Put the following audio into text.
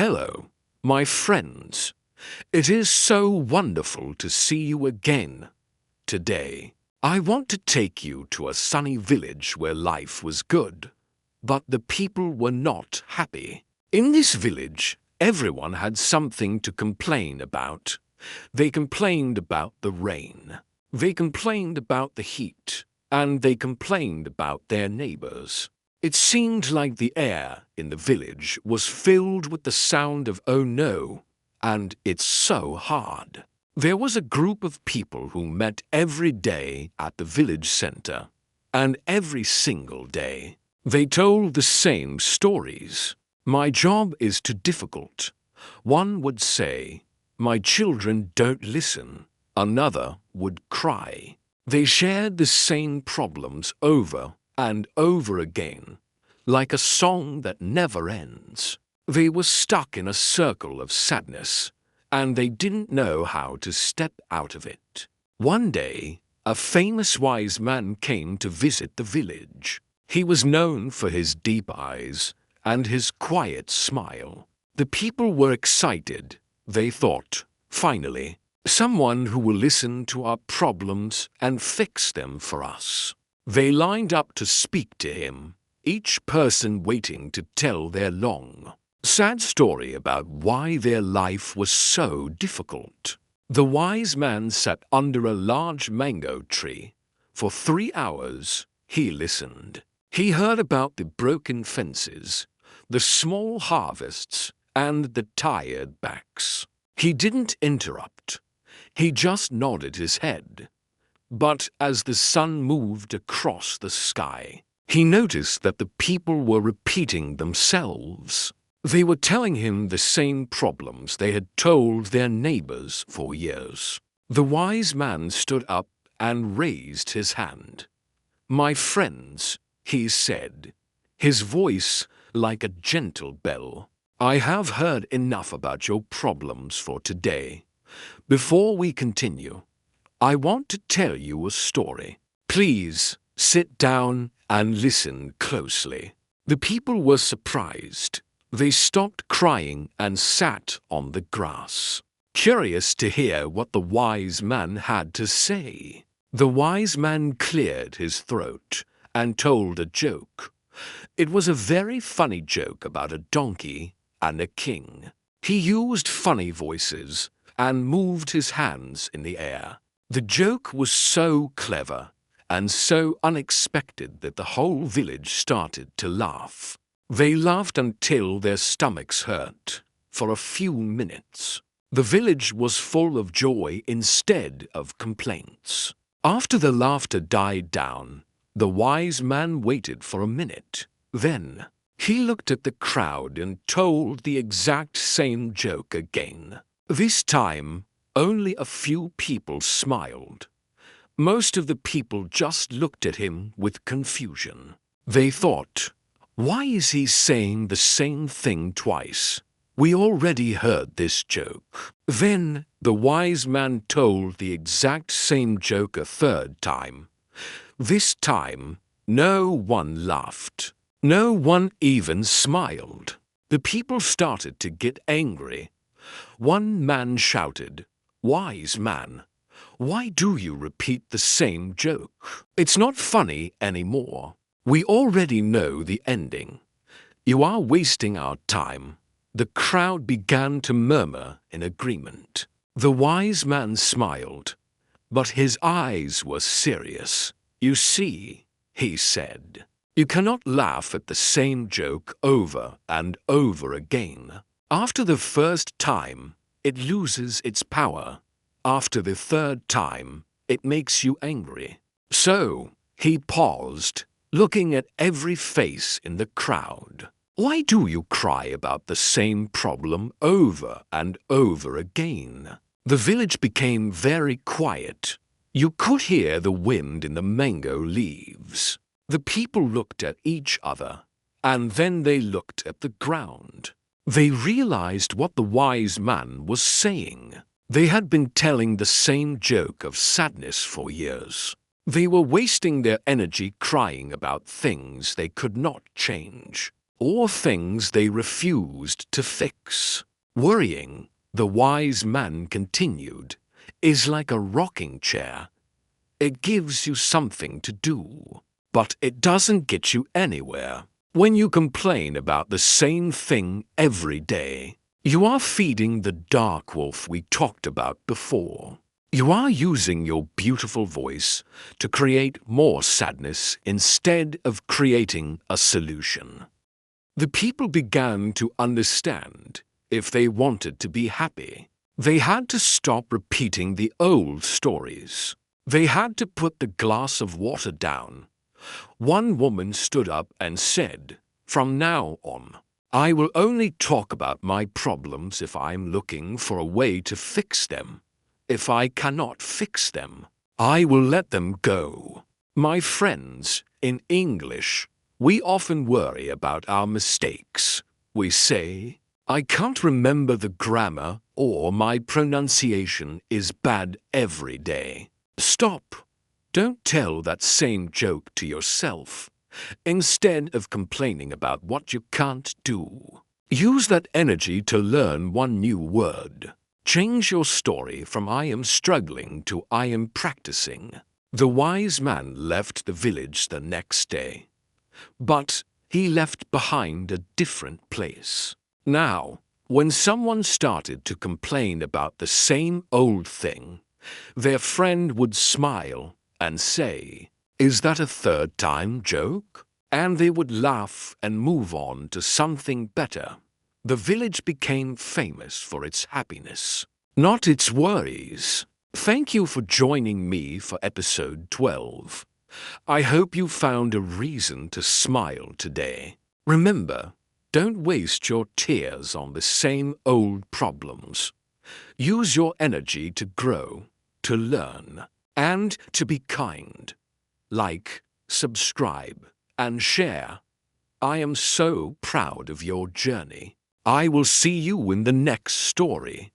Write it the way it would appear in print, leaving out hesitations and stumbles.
Hello, my friends. It is so wonderful to see you again. Today, I want to take you to a sunny village where life was good, but the people were not happy. In this village, everyone had something to complain about. They complained about the rain. They complained about the heat. And they complained about their neighbors. It seemed like the air in the village was filled with the sound of "oh no," and "it's so hard." There was a group of people who met every day at the village center, and every single day they told the same stories. "My job is too difficult." One would say, "My children don't listen." Another would cry. They shared the same problems over and over again, like a song that never ends. They were stuck in a circle of sadness, and they didn't know how to step out of it. One day, a famous wise man came to visit the village. He was known for his deep eyes and his quiet smile. The people were excited. They thought, finally, someone who will listen to our problems and fix them for us. They lined up to speak to him, each person waiting to tell their long, sad story about why their life was so difficult. The wise man sat under a large mango tree. For 3 hours, he listened. He heard about the broken fences, the small harvests, and the tired backs. He didn't interrupt. He just nodded his head. But as the sun moved across the sky, he noticed that the people were repeating themselves. They were telling him the same problems they had told their neighbors for years. The wise man stood up and raised his hand. "My friends," he said, his voice like a gentle bell, "I have heard enough about your problems for today. Before we continue, I want to tell you a story. Please sit down and listen closely." The people were surprised. They stopped crying and sat on the grass, curious to hear what the wise man had to say. The wise man cleared his throat and told a joke. It was a very funny joke about a donkey and a king. He used funny voices and moved his hands in the air. The joke was so clever and so unexpected that the whole village started to laugh. They laughed until their stomachs hurt for a few minutes. The village was full of joy instead of complaints. After the laughter died down, the wise man waited for a minute. Then he looked at the crowd and told the exact same joke again. This time, only a few people smiled. Most of the people just looked at him with confusion. They thought, "Why is he saying the same thing twice? We already heard this joke." Then the wise man told the exact same joke a third time. This time, no one laughed. No one even smiled. The people started to get angry. One man shouted, "Wise man, why do you repeat the same joke? It's not funny anymore. We already know the ending. You are wasting our time." The crowd began to murmur in agreement. The wise man smiled, but his eyes were serious. "You see," he said, "you cannot laugh at the same joke over and over again. After the first time, it loses its power. After the third time, it makes you angry." So he paused, looking at every face in the crowd. "Why do you cry about the same problem over and over again?" The village became very quiet. You could hear the wind in the mango leaves. The people looked at each other, and then they looked at the ground. They realized what the wise man was saying. They had been telling the same joke of sadness for years. They were wasting their energy crying about things they could not change. or things they refused to fix. Worrying, the wise man continued, is like a rocking chair. It gives you something to do, but it doesn't get you anywhere. When you complain about the same thing every day, you are feeding the dark wolf we talked about before. You are using your beautiful voice to create more sadness instead of creating a solution. The people began to understand if they wanted to be happy, they had to stop repeating the old stories. They had to put the glass of water down. One woman stood up and said, "From now on, I will only talk about my problems if I'm looking for a way to fix them. If I cannot fix them, I will let them go." My friends, in English, we often worry about our mistakes. We say, "I can't remember the grammar," or "my pronunciation is bad every day." Stop. Don't tell that same joke to yourself. Instead of complaining about what you can't do, use that energy to learn one new word. Change your story from "I am struggling" to "I am practicing." The wise man left the village the next day, but he left behind a different place. Now, when someone started to complain about the same old thing, their friend would smile and say, "Is that a third-time joke?" And they would laugh and move on to something better. The village became famous for its happiness, not its worries. Thank you for joining me for episode 12. I hope you found a reason to smile today. Remember, don't waste your tears on the same old problems. Use your energy to grow, to learn, and to be kind. Like, subscribe, and share. I am so proud of your journey. I will see you in the next story.